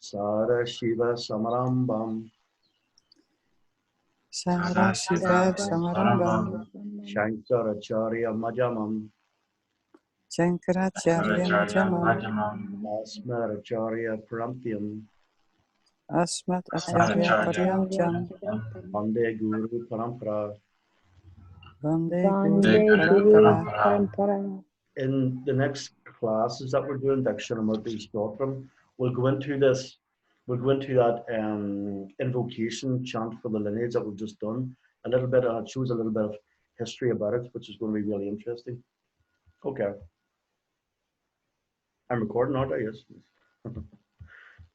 Sada Shiva Samarambam Sarashiva Samarambam Shankaracharya Majamam Shankaracharya Majamam Asmaracharya Parampiam Asmat Acharya Paryantam Vande Guru Parampara. Vande Vande Guru Guru Parampara. Parampara. In the next classes that we're doing, Dakshinamurti Stotram, we'll go into this. We'll go into that invocation chant for the lineage that we've just done a little bit, and it shows a little bit of history about it, which is going to be really interesting. Okay. I'm recording, aren't I? Yes.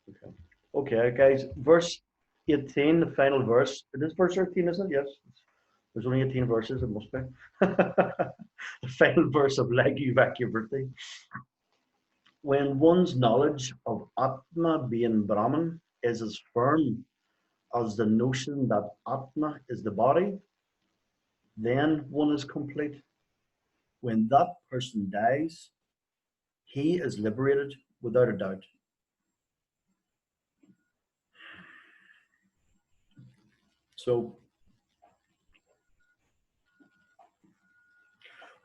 Okay. Okay, guys. Verse 18, the final verse. It is verse 13, isn't it? Yes. There's only 18 verses, it must be. The final verse of Lagyu, Vakya, Vritti. When one's knowledge of Atma being Brahman is as firm as the notion that Atma is the body, then one is complete. When that person dies, he is liberated without a doubt. So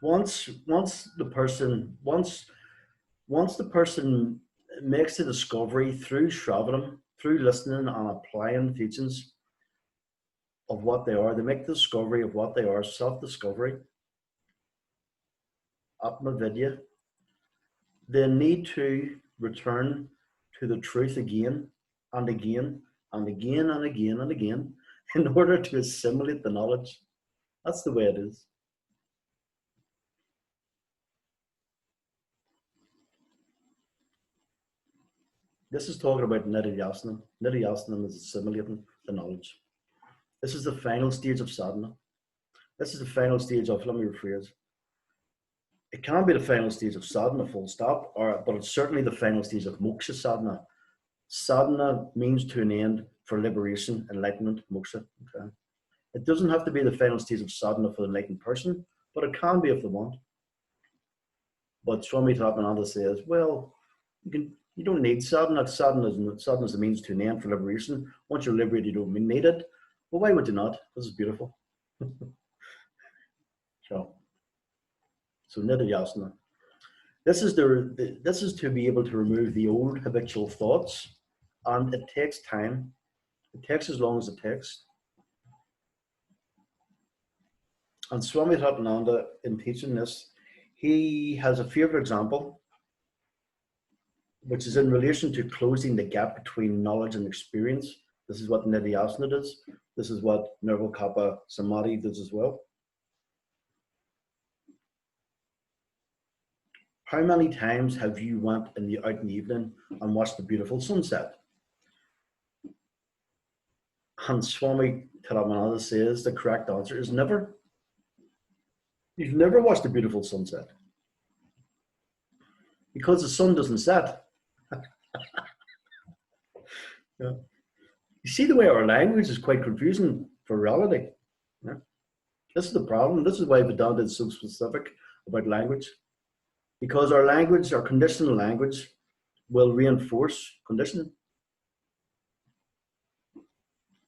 once the person makes the discovery through Shravanam, through listening and applying teachings of what they are, they make the discovery of what they are, self-discovery, Atma Vidya. They need to return to the truth again and again and again and again and again in order to assimilate the knowledge. That's the way it is. This is talking about Nididhyasana. Nididhyasana is assimilating the knowledge. This is the final stage of sadhana. This is the final stage of, let me rephrase. It can be the final stage of sadhana, full stop, but it's certainly the final stage of moksha sadhana. Sadhana means to an end for liberation, enlightenment, moksha. Okay? It doesn't have to be the final stage of sadhana for the enlightened person, but it can be if they want. But Swami Tapananda says, well, you don't need sadhana. Sadhana is the means to an end for liberation. Once you're liberated, you don't need it. Well, why would you not? This is beautiful. So Nididhyasana. This is to be able to remove the old habitual thoughts, and it takes time. It takes as long as it takes. And Swami Tapananda, in teaching this, he has a favorite example, which is in relation to closing the gap between knowledge and experience. This is what Nididhyasana does. This is what Nirvikalpa Samadhi does as well. How many times have you went out in the evening and watched the beautiful sunset? And Swami Tapananda says the correct answer is never. You've never watched a beautiful sunset because the sun doesn't set. Yeah. You see the way our language is quite confusing for reality. Yeah. This is the problem. This is why Vedanta is so specific about language. Because our language, our conditional language, will reinforce conditioning.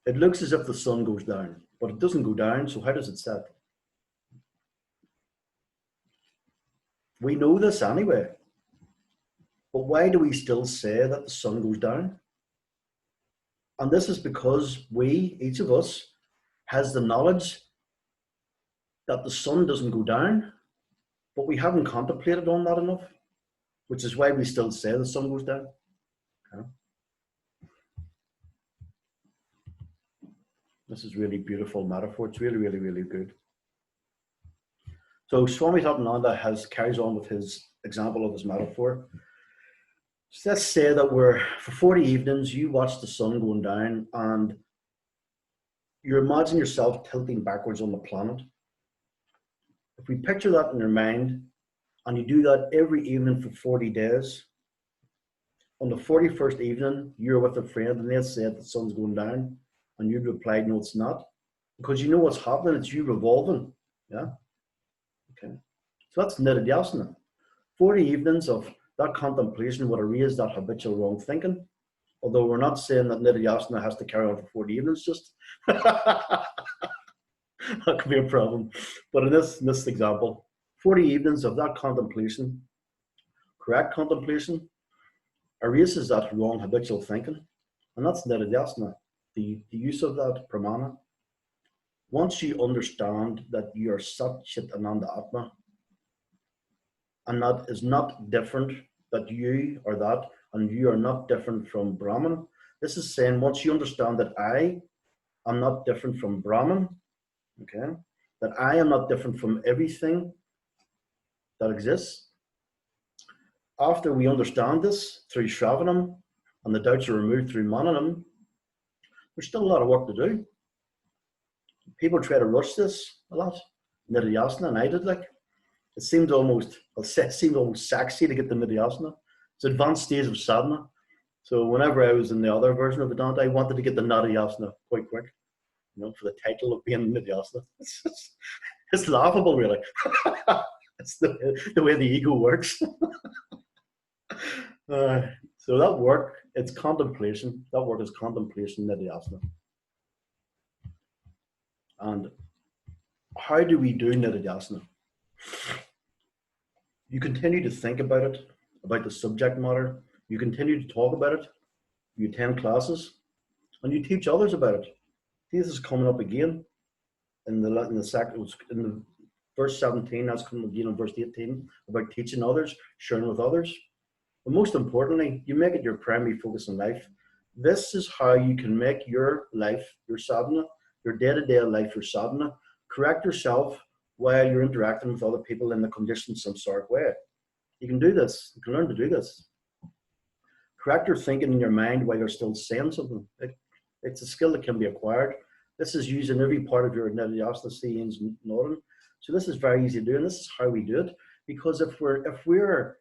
It looks as if the sun goes down, but it doesn't go down, so how does it set? We know this anyway. But why do we still say that the sun goes down? And this is because we, each of us, has the knowledge that the sun doesn't go down, but we haven't contemplated on that enough, which is why we still say the sun goes down. Okay. This is really beautiful metaphor. It's really, really, really good. So Swami Tapananda carries on with his example of his metaphor. So let's say that for 40 evenings, you watch the sun going down and you imagine yourself tilting backwards on the planet. If we picture that in your mind, and you do that every evening for 40 days, on the 41st evening, you're with a friend and they said the sun's going down, and you'd replied, no, it's not. Because you know what's happening, it's you revolving. Yeah? Okay. So that's Nididhyasana. 40 evenings of that contemplation would erase that habitual wrong thinking. Although we're not saying that Nidhyasana has to carry on for 40 evenings, just that could be a problem. But in this example, 40 evenings of that contemplation, correct contemplation, erases that wrong habitual thinking. And that's Nidhyasana, the use of that pramana. Once you understand that you are Sat Chit Ananda Atma, and that is not different, that you are that, and you are not different from Brahman. This is saying once you understand that I am not different from Brahman, okay, that I am not different from everything that exists. After we understand this through Shravanam, and the doubts are removed through Mananam, there's still a lot of work to do. People try to rush this a lot. Nidhyasana, and I did like. It seemed almost sexy to get the Nidhyasana. It's advanced stage of sadhana. So whenever I was in the other version of Vedanta, I wanted to get the Nidhyasana quite quick, for the title of being Nidhyasana. It's laughable, really. It's the way the ego works. So that work, it's contemplation. That work is contemplation, Nidhyasana. And how do we do Nidhyasana? You continue to think about it, about the subject matter. You continue to talk about it. You attend classes, and you teach others about it. This is coming up again in the verse 17. That's coming again in verse 18 about teaching others, sharing with others. But most importantly, you make it your primary focus in life. This is how you can make your life your sadhana, your day-to-day life your sadhana. Correct yourself while you're interacting with other people in the conditioned samsaric way. You can do this. You can learn to do this. Correct your thinking in your mind while you're still saying something. It's a skill that can be acquired. This is using every part of your Nidhyasana, seeing, nodding. So this is very easy to do, and this is how we do it. Because if we're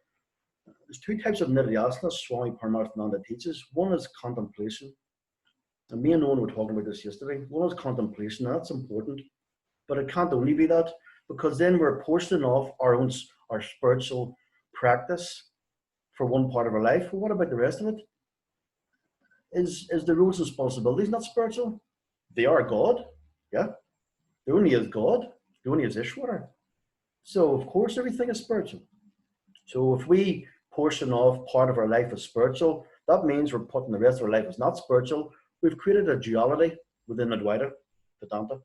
there's two types of Nidhyasana Swami Paramarthananda teaches. One is contemplation. And me and Owen were talking about this yesterday. One is contemplation, and that's important. But it can't only be that, because then we're portioning off our spiritual practice for one part of our life. But what about the rest of it? Is the roles and responsibilities not spiritual? They are God, yeah. There only is God. There only is Ishvara. So of course everything is spiritual. So if we portion off part of our life as spiritual, that means we're putting the rest of our life as not spiritual. We've created a duality within Advaita Vedanta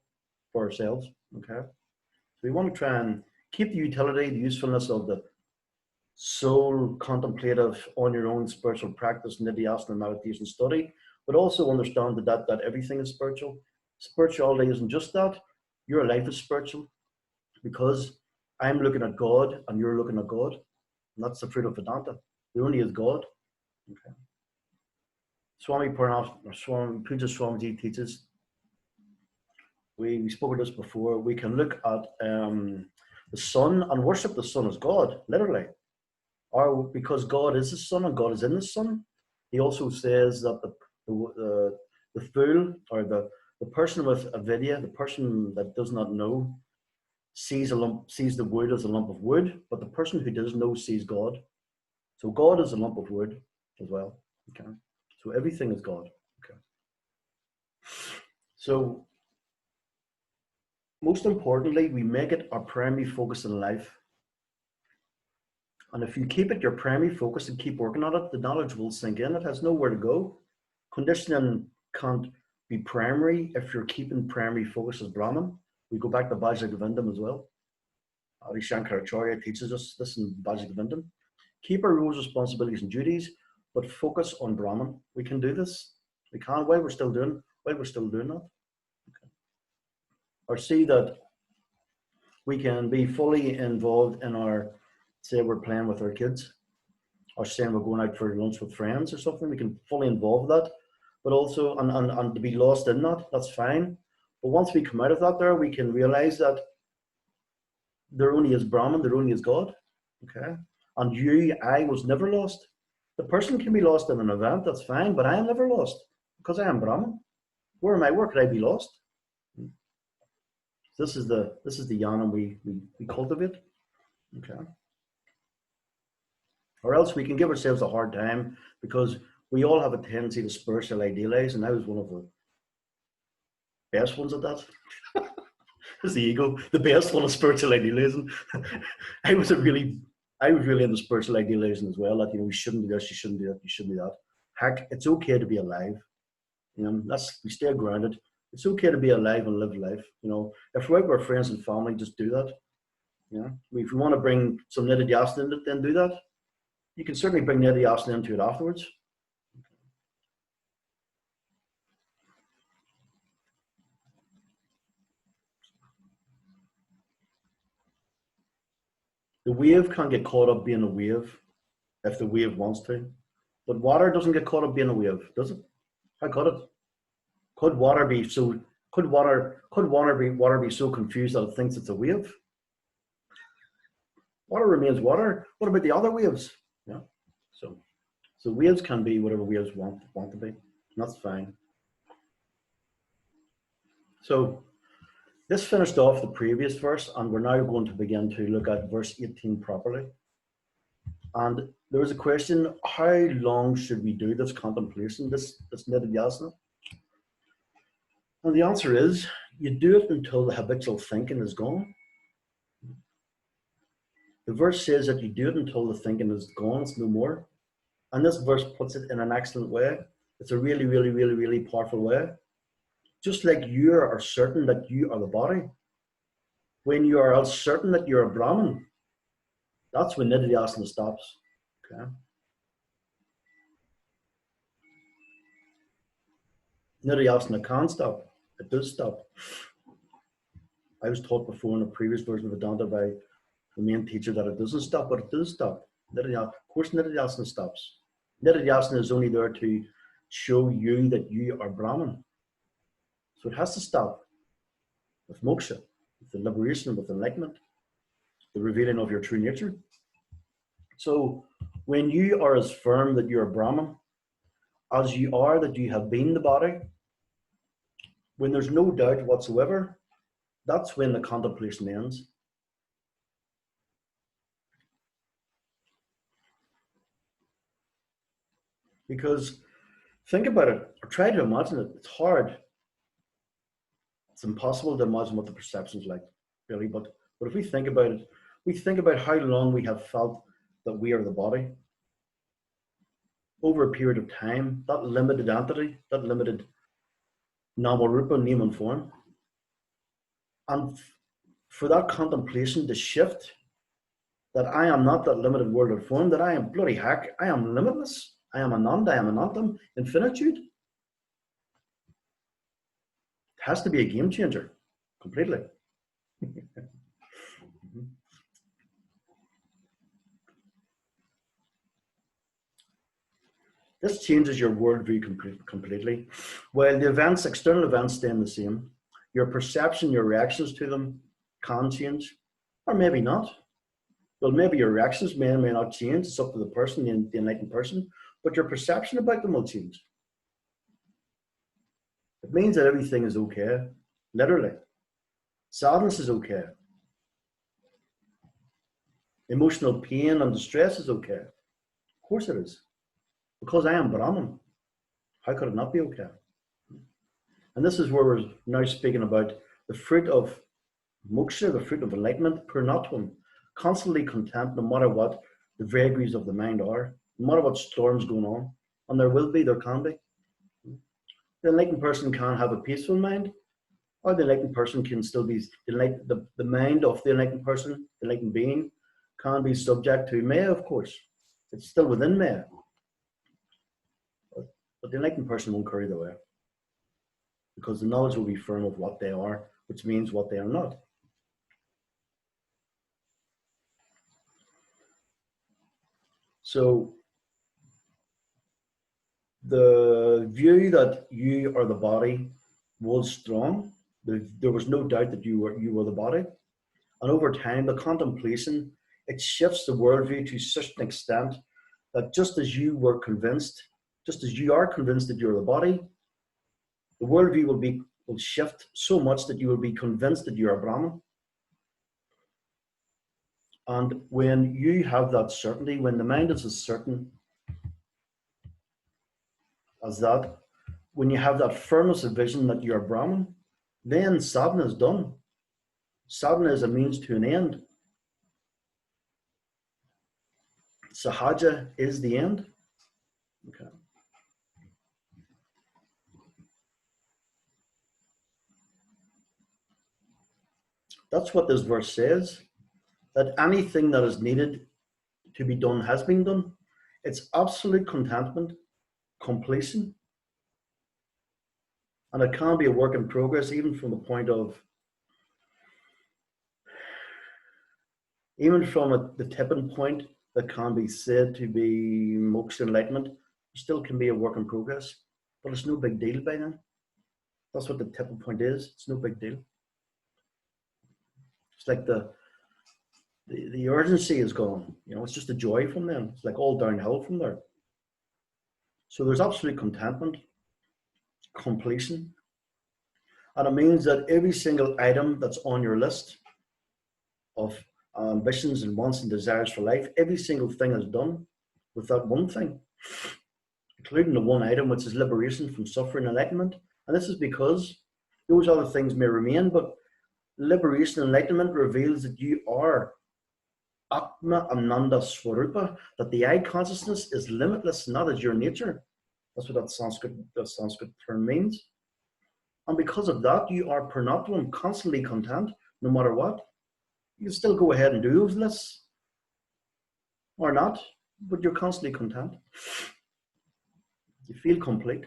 for ourselves. Okay. So we want to try and keep the utility, the usefulness of the soul contemplative on your own spiritual practice, Nidhyasana meditation study, but also understand that everything is spiritual. Spirituality isn't just that. Your life is spiritual because I'm looking at God and you're looking at God. And that's the fruit of Vedanta. There only is God. Okay. Swami Puja Swamiji teaches, we spoke of this before, we can look at the sun and worship the sun as God, literally. Or because God is the sun and God is in the sun. He also says that the fool or the person with avidya, the person that does not know, sees the wood as a lump of wood, but the person who does know sees God. So God is a lump of wood as well. Okay. So everything is God. Okay. So most importantly, we make it our primary focus in life. And if you keep it your primary focus and keep working on it, the knowledge will sink in. It has nowhere to go. Conditioning can't be primary if you're keeping primary focus as Brahman. We go back to Bhajagavindam as well. Adi Shankaracharya teaches us this in Bhajagavindam. Keep our roles, responsibilities, and duties, but focus on Brahman. We can do this. We can while we're still doing that. Okay. Or see that we can be fully involved in our, say we're playing with our kids, or saying we're going out for lunch with friends or something. We can fully involve that, but also and to be lost in that, that's fine. But once we come out of that there, we can realize that there only is Brahman, there only is God. Okay. And I was never lost. The person can be lost in an event, that's fine, but I am never lost because I am Brahman. Where could I be lost? This is the jnana we cultivate. Okay. Or else we can give ourselves a hard time because we all have a tendency to spiritual idealize, and I was one of the best ones at that. It's the ego, the best one of spiritual idealism. I was really into spiritual idealism as well. That, you know, we shouldn't do this, you shouldn't do that, you shouldn't do that. Heck, it's okay to be alive. You know, we stay grounded. It's okay to be alive and live life. You know, if we're out with our friends and family, just do that. You know, if you want to bring some nididyasan in it, then do that. You can certainly bring nididyasan into it afterwards. The wave can't get caught up being a wave if the wave wants to. But water doesn't get caught up being a wave, does it? How could it? Could water be so confused that it thinks it's a wave? Water remains water. What about the other waves? Yeah. So waves can be whatever waves want to be. And that's fine. So this finished off the previous verse, and we're now going to begin to look at verse 18 properly. And there was a question: how long should we do this contemplation, this nididhyasana? And the answer is, you do it until the habitual thinking is gone. The verse says that you do it until the thinking is gone, it's no more. And this verse puts it in an excellent way. It's a really, really, really, really powerful way. Just like you are certain that you are the body, when you are certain that you're a Brahman, that's when nididhyasana stops. Okay. Nididhyasana can't stop. It does stop. I was taught before in a previous version of Vedanta by the main teacher that it doesn't stop, but it does stop. Of course, nididhyasana stops. Nididhyasana is only there to show you that you are Brahman. So it has to stop with moksha, with the liberation, with enlightenment, the revealing of your true nature. So when you are as firm that you're a Brahman, as you are that you have been the body, when there's no doubt whatsoever, that's when the contemplation ends. Because think about it, or try to imagine it. It's hard. It's impossible to imagine what the perception's like, really. But if we think about it, we think about how long we have felt that we are the body. Over a period of time, that limited entity, that limited Namarupa, name and form. And for that contemplation to shift, that I am not that limited world of form, that I am bloody heck, I am limitless. I am Ananda, I am Anantam, infinitude. It has to be a game changer, completely. This changes your worldview completely. While the events, external events, stay the same, your perception, your reactions to them can change, or maybe not. Well, maybe your reactions may or may not change. It's up to the person, the enlightened person, but your perception about them will change. It means that everything is okay, literally. Sadness is okay. Emotional pain and distress is okay. Of course it is. Because I am Brahman. How could it not be okay? And this is where we're now speaking about the fruit of moksha, the fruit of enlightenment, purnatvam, constantly content no matter what the vagaries of the mind are, no matter what storms going on. And there can be. The enlightened person can have a peaceful mind, or the enlightened person can still be, the mind of the enlightened person, the enlightened being, can be subject to maya, of course. It's still within maya. But the enlightened person won't carry the way, because the knowledge will be firm of what they are, which means what they are not. So the view that you are the body was strong. There was no doubt that you were the body. And over time, the contemplation, it shifts the worldview to such an extent that just as you are convinced that you're the body, the worldview will shift so much that you will be convinced that you're a Brahman. And when you have that certainty, when the mind is as certain as that when you have that firmness of vision that you're Brahman, then sadhana is done. Sadhana is a means to an end. Sahaja is the end. Okay. That's what this verse says, that anything that is needed to be done has been done. It's absolute contentment, completion, and it can be a work in progress, even from the point of, even from the tipping point that can be said to be moksha enlightenment, still can be a work in progress, but it's no big deal by then. That's what the tipping point is. It's no big deal. It's like the urgency is gone. You know, it's just a joy from them. It's like all downhill from there. So there's absolute contentment, completion, and it means that every single item that's on your list of ambitions and wants and desires for life, every single thing is done with that one thing, including the one item which is liberation from suffering and enlightenment. And this is because those other things may remain, but liberation and enlightenment reveals that you are Atma Ananda Swarupa, that the I consciousness is limitless, not as your nature. That's what that Sanskrit term means. And because of that, you are Pranatvam, constantly content, no matter what. You can still go ahead and do those lists, or not, but you're constantly content. You feel complete.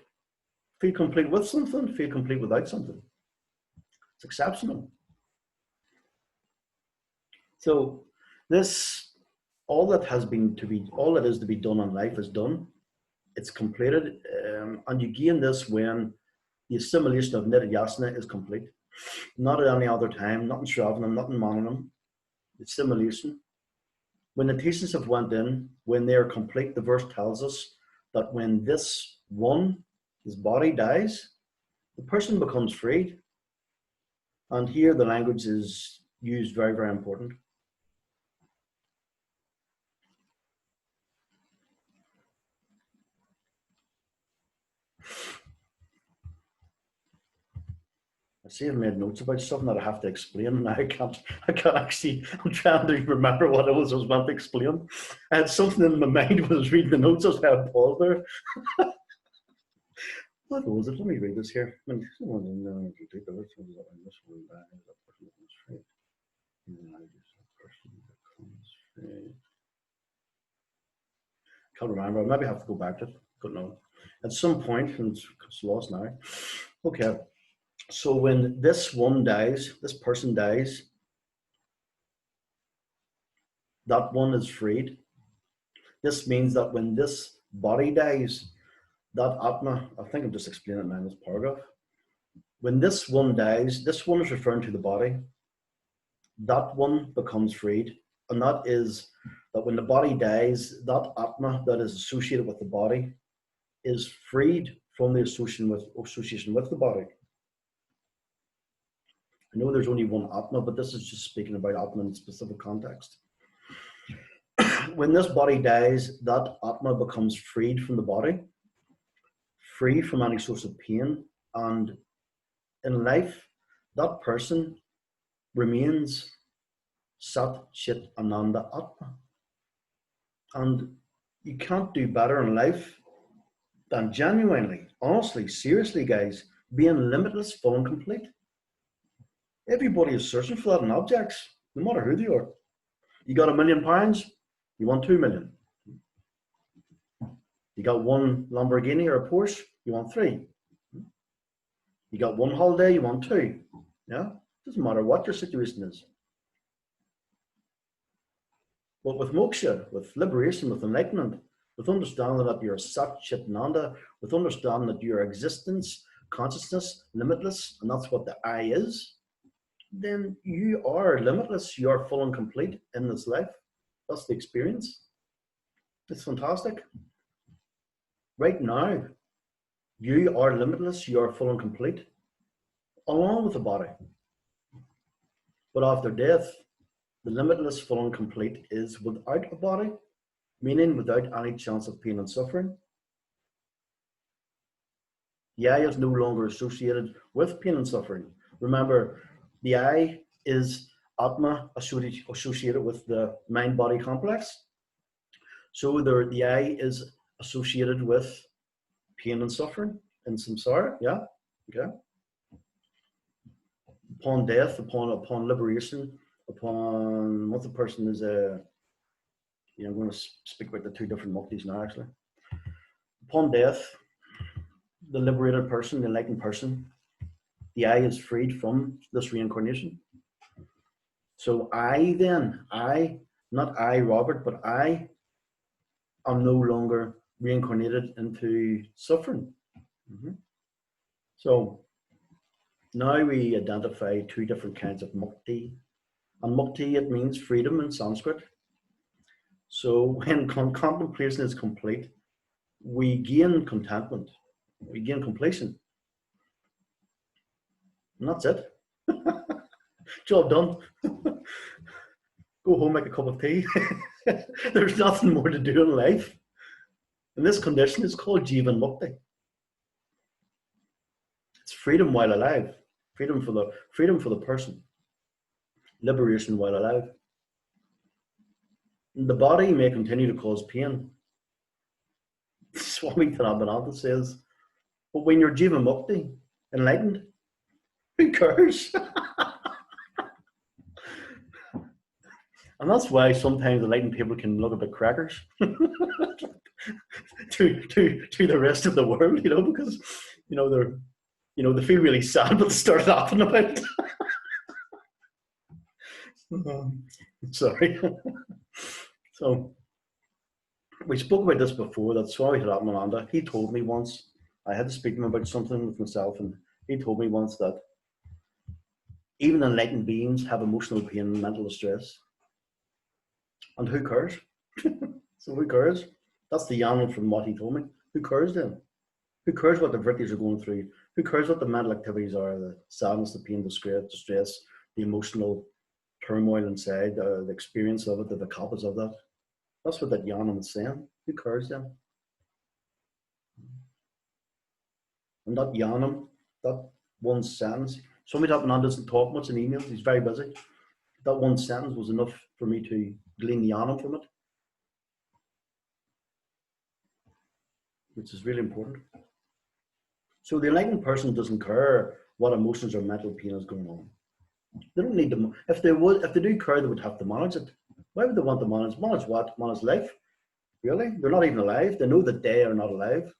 Feel complete with something, feel complete without something. It's exceptional. So this, all that is to be done in life is done. It's completed, and you gain this when the assimilation of nidhyasana is complete. Not at any other time, not in Shravanam, not in Mananam. The assimilation. When the teachings have went in, when they are complete, the verse tells us that when this one, his body dies, the person becomes freed. And here the language is used very, very important. I see I've made notes about something that I have to explain, and I can't actually, I'm trying to remember what it was I was meant to explain. I had something in my mind when I was reading the notes, I had paused there. What was it? Let me read this here. Can't remember. I maybe have to go back to it. Don't know. At some point, and it's lost now. Okay. So when this one dies, this person dies, that one is freed. This means that when this body dies, that Atma, I think I'm just explaining it now in this paragraph. When this one dies, this one is referring to the body. That one becomes freed. And that is that when the body dies, that Atma that is associated with the body is freed from the association with the body. I know there's only one Atma, but this is just speaking about Atma in a specific context. When this body dies, that Atma becomes freed from the body, free from any source of pain, and in life, that person remains Sat Chit Ananda Atma. And you can't do better in life than genuinely, honestly, seriously, guys, being limitless, full and complete. Everybody is searching for that in objects, no matter who they are. You got £1 million, you want 2 million. You got one Lamborghini or a Porsche, you want 3. You got one holiday, you want 2. Yeah, doesn't matter what your situation is. But with moksha, with liberation, with enlightenment, with understanding that you're Sat Chit Ananda, with understanding that your existence, consciousness, limitless, and that's what the I is, then you are limitless, you are full and complete in this life. That's the experience. It's fantastic. Right now, you are limitless, you are full and complete, along with the body. But after death, the limitless, full and complete is without a body, meaning without any chance of pain and suffering. The I is no longer associated with pain and suffering. Remember, the I is Atma associated with the mind-body complex. So the I is associated with pain and suffering and samsara. Yeah, okay. Upon death, upon liberation, upon once a person is I'm going to speak about the two different muktis now. Actually, upon death, the liberated person, the enlightened person, the I is freed from this reincarnation. So not I, Robert, but I am no longer reincarnated into suffering. Mm-hmm. So now we identify two different kinds of mukti. And mukti, it means freedom in Sanskrit. So when contemplation is complete, we gain contentment, we gain completion. And that's it. Job done. Go home, make a cup of tea. There's nothing more to do in life. And this condition is called Jivan Mukti. It's freedom while alive, freedom for the person, liberation while alive. And the body may continue to cause pain. Swami Tanabananda says, but when you're Jivan Mukti, enlightened, who cares? And that's why sometimes enlightened people can look a bit crackers to the rest of the world, because they're they feel really sad, but they start laughing about it. Sorry. So we spoke about this before, that Swami Ramananda, he told me once, I had to speak to him about something with myself, and he told me once that even enlightened beings have emotional pain and mental distress. And who cares? So who cares? That's the yarn from what he told me. Who cares then? Who cares what the Vrittis are going through? Who cares what the mental activities are, the sadness, the pain, the distress, the emotional turmoil inside, the experience of it, the copies of that? That's what that Yanam is saying. Who cares then? And that Yanam, that one sentence, Swami Ramananda doesn't talk much in emails, he's very busy. That one sentence was enough for me to glean the Yanam from it, which is really important. So the enlightened person doesn't care what emotions or mental pain is going on. They don't need to. If they do care, they would have to manage it. Why would they want to manage? Manage what? Manage life? Really? They're not even alive. They know that they are not alive.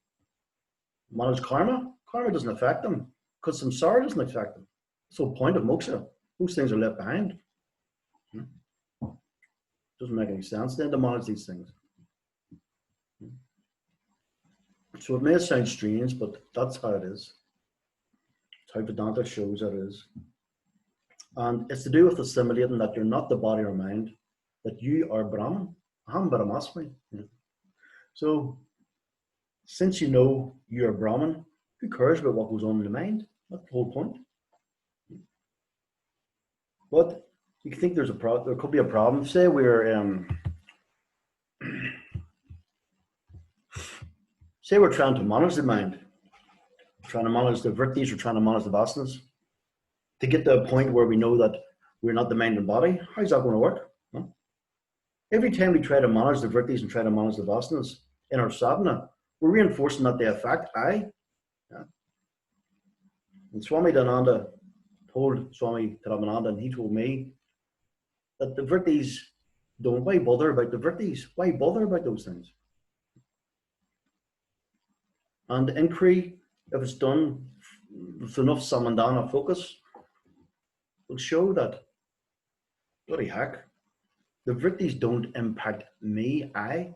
Manage karma? Karma doesn't affect them because samsara doesn't affect them. So point of moksha, those things are left behind. Doesn't make any sense then to manage these things. So it may sound strange, but that's how it is. It's how Vedanta shows that it is. And it's to do with assimilating that you're not the body or mind, that you are Brahman. Aham Brahmasmi. Yeah. So, since you know you're Brahman, who cares about what goes on in the mind? That's the whole point. But you think there could be a problem. Say we're trying to manage the mind, trying to manage the vrittis, or trying to manage the vasanas, to get to a point where we know that we're not the mind and body. How's that going to work? Huh? Every time we try to manage the vrittis and try to manage the vasanas in our sadhana, we're reinforcing that they affect I. Yeah. And Swami Dhananda told Swami Ramananda, and he told me that the vrittis why bother about the vrittis? Why bother about those things? And inquiry, if it's done with enough samandana focus, will show that, bloody heck, the vrittis don't impact me, I.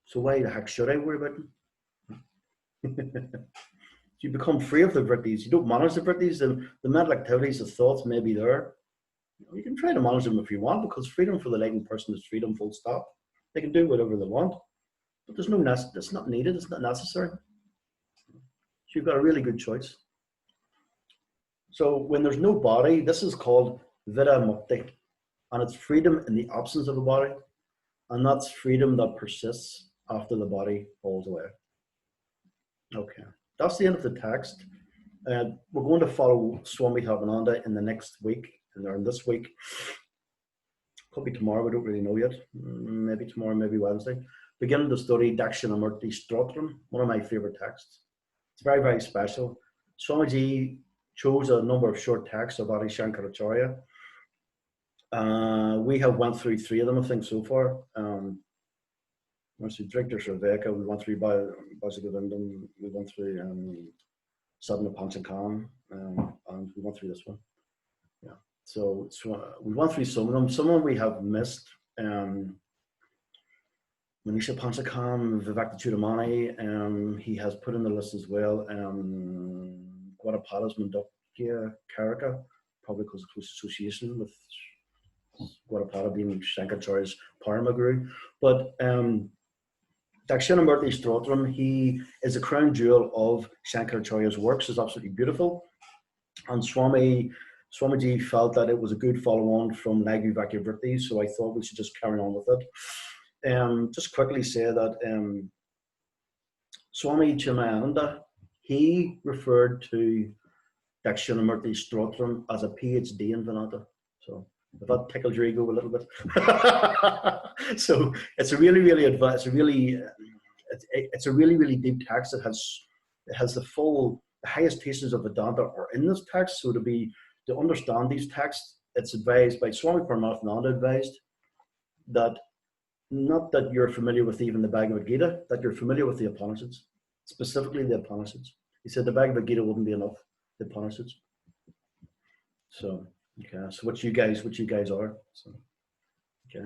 So why the heck should I worry about them? You become free of the vrittis. You don't manage the vrittis, and the mental activities, the thoughts may be there. You can try to manage them if you want, because freedom for the enlightened person is freedom, full stop. They can do whatever they want, but there's no it's not needed, it's not necessary. So you've got a really good choice. So when there's no body, this is called Vida Mukti, and it's freedom in the absence of a body, and that's freedom that persists after the body falls away. Okay. that's the end of the text. We're going to follow Swami Havananda in the next week, or in this week. Could be tomorrow, we don't really know yet. Maybe tomorrow, maybe Wednesday. Beginning to study Dakshinamurti Stotram, one of my favorite texts. It's very, very special. Swamiji chose a number of short texts of Adi Shankaracharya. We have went through 3 of them, I think, so far. We went through Drikta Vakya, we went through Bhajagovindam, we went through Sadhana Panchakam, and we went through this one. Yeah. So we went through some of them. Some of them we have missed. Manisha Panchakam, Vivekta Chudamani, he has put in the list as well. Gaudapadha's Mandukya Karaka, probably because of close association with Gaudapada being Shankaracharya's Paramaguru. But Dakshinamurti Stotram, he is a crown jewel of Shankaracharya's works, is absolutely beautiful. And Swamiji felt that it was a good follow-on from Lagyu, Vakya, Vritti, so I thought we should just carry on with it. Just quickly say that Swami Chimayananda, he referred to Dakshinamurti Stotram as a PhD in Vedanta. So if that tickled your ego a little bit. So it's a really, really advanced, it's a really, really deep text. It has the highest teachings of Vedanta are in this text. So to understand these texts, it's advised by Swami Paramatmananda advised that not that you're familiar with even the Bhagavad Gita, that you're familiar with the Upanishads, specifically the Upanishads. He said the Bhagavad Gita wouldn't be enough, the Upanishads. So, okay, so what you guys are.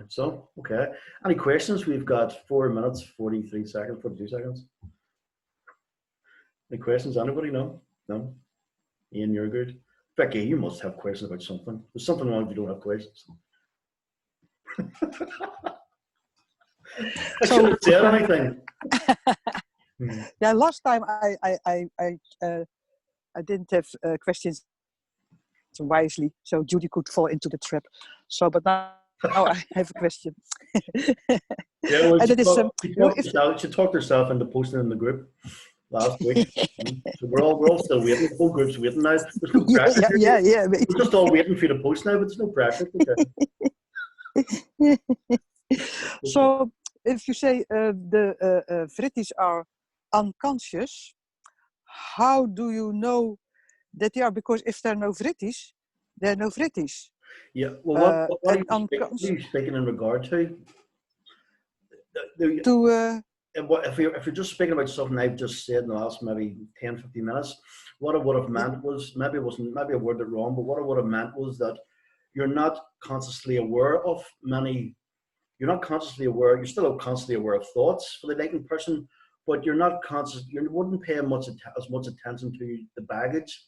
So, okay. Any questions? We've got 4 minutes, 43 seconds, 42 seconds. Any questions? Anybody? No? No? Ian, you're good. Becky, you must have questions about something. There's something wrong if you don't have questions. I shouldn't have said anything. Yeah, last time I didn't have questions wisely, so Judy could fall into the trap. So, but now I have a question. Yeah, well, she talked herself into posting in the group last week. So we're all still waiting. The whole group's waiting now. There's no pressure. Yeah. We're just all waiting for you to post now, but there's no pressure. Okay. So, if you say the Vrittis are unconscious, how do you know that they are? Because if there are no Vrittis, there are no Vrittis. Yeah. Well, what are you speaking in regard to? If you're just speaking about something I've just said in the last maybe 10, 15 minutes, what I would have meant was, maybe I worded it wrong, but what I would have meant was that you're not consciously aware of you're not consciously aware, you're still constantly aware of thoughts for the enlightened person, but you're not conscious, you wouldn't pay as much attention to the baggage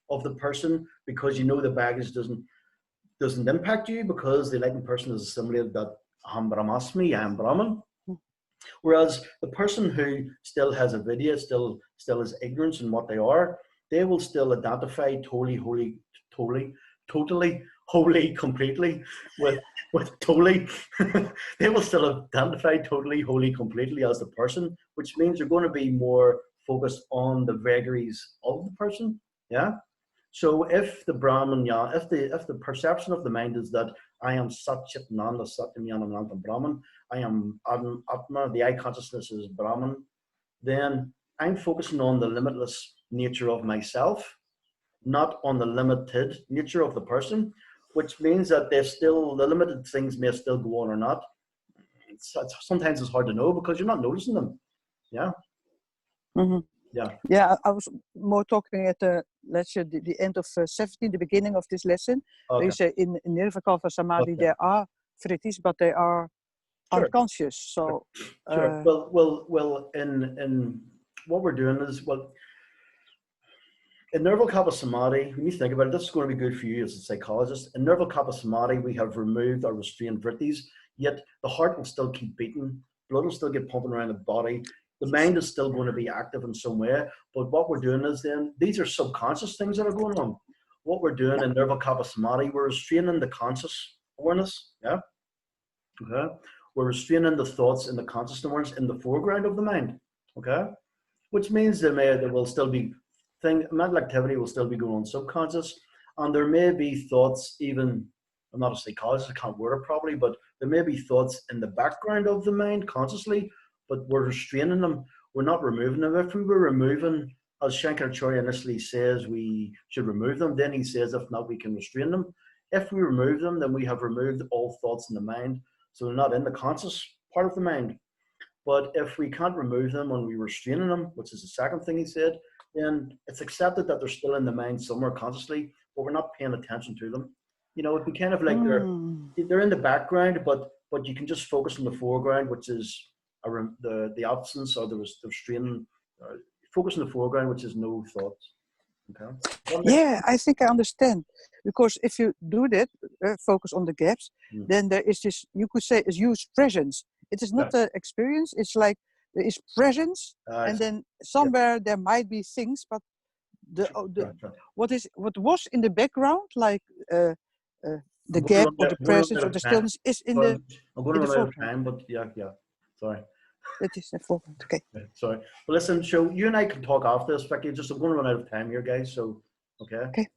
of the person, because you know the baggage doesn't impact you, because the enlightened person has assimilated that Aham Brahmasmi, I am Brahman. Whereas the person who still has avidya, still has ignorance in what they are, they will still identify totally, completely with totally. They will still identify totally, wholly, completely as the person, which means you're going to be more focused on the vagaries of the person. Yeah. So if the Brahman, if the perception of the mind is that I am Sat Chit Nanda Satyam Yanam Anantam Brahman, I am Atma, the I consciousness is Brahman, then I'm focusing on the limitless nature of myself, not on the limited nature of the person, which means that the limited things may still go on or not. Sometimes it's hard to know because you're not noticing them. Yeah. Mm-hmm. Yeah. I was more talking at the end of 17, the beginning of this lesson. Okay. You say in Nirvikalpa Samadhi there are Vrittis, but they are unconscious. So sure. Well, in what we're doing is in Nirvikalpa Samadhi, when you think about it, this is going to be good for you as a psychologist. In Nirvikalpa Samadhi, we have removed or restrained Vrittis, yet the heart will still keep beating, blood will still get pumping around the body. The mind is still going to be active in some way, but what we're doing is then, these are subconscious things that are going on. What we're doing in Nirvikalpa Samadhi, we're restraining the conscious awareness, yeah? Okay? We're restraining the thoughts in the conscious awareness in the foreground of the mind, okay? which means there will still be mental activity will still be going on subconscious, and there may be thoughts even. I'm not a psychologist, I can't word it properly, but there may be thoughts in the background of the mind consciously, but we're restraining them. We're not removing them. If we were removing, as Shankaracharya initially says, we should remove them, then he says, if not, we can restrain them. If we remove them, then we have removed all thoughts in the mind, so they're not in the conscious part of the mind. But if we can't remove them when we restrain them, which is the second thing he said, then it's accepted that they're still in the mind somewhere consciously, but we're not paying attention to them. You know, it'd be kind of like they're in the background, but you can just focus on the foreground, which is the absence or the restraining. Focus on the foreground, which is no thoughts. Okay. Yeah, I think I understand, because if you do that, focus on the gaps, then there is this, you could say, is huge presence. It is not the experience. It's like there is presence, and then somewhere there might be things, but what was in the background, like the gap or the presence or the stillness, is in the. I'm going to run out of time, but yeah. Sorry. That is the foreground. Okay. Sorry. Well, listen, so you and I can talk after this, Vicky. I'm going to run out of time here, guys. So, okay.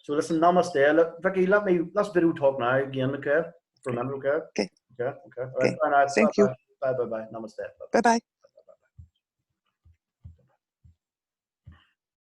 So listen, namaste. Vicky, let's video talk now again, okay? Remember, okay? Okay. Okay. All right. Thank you. Bye. Namaste. Bye.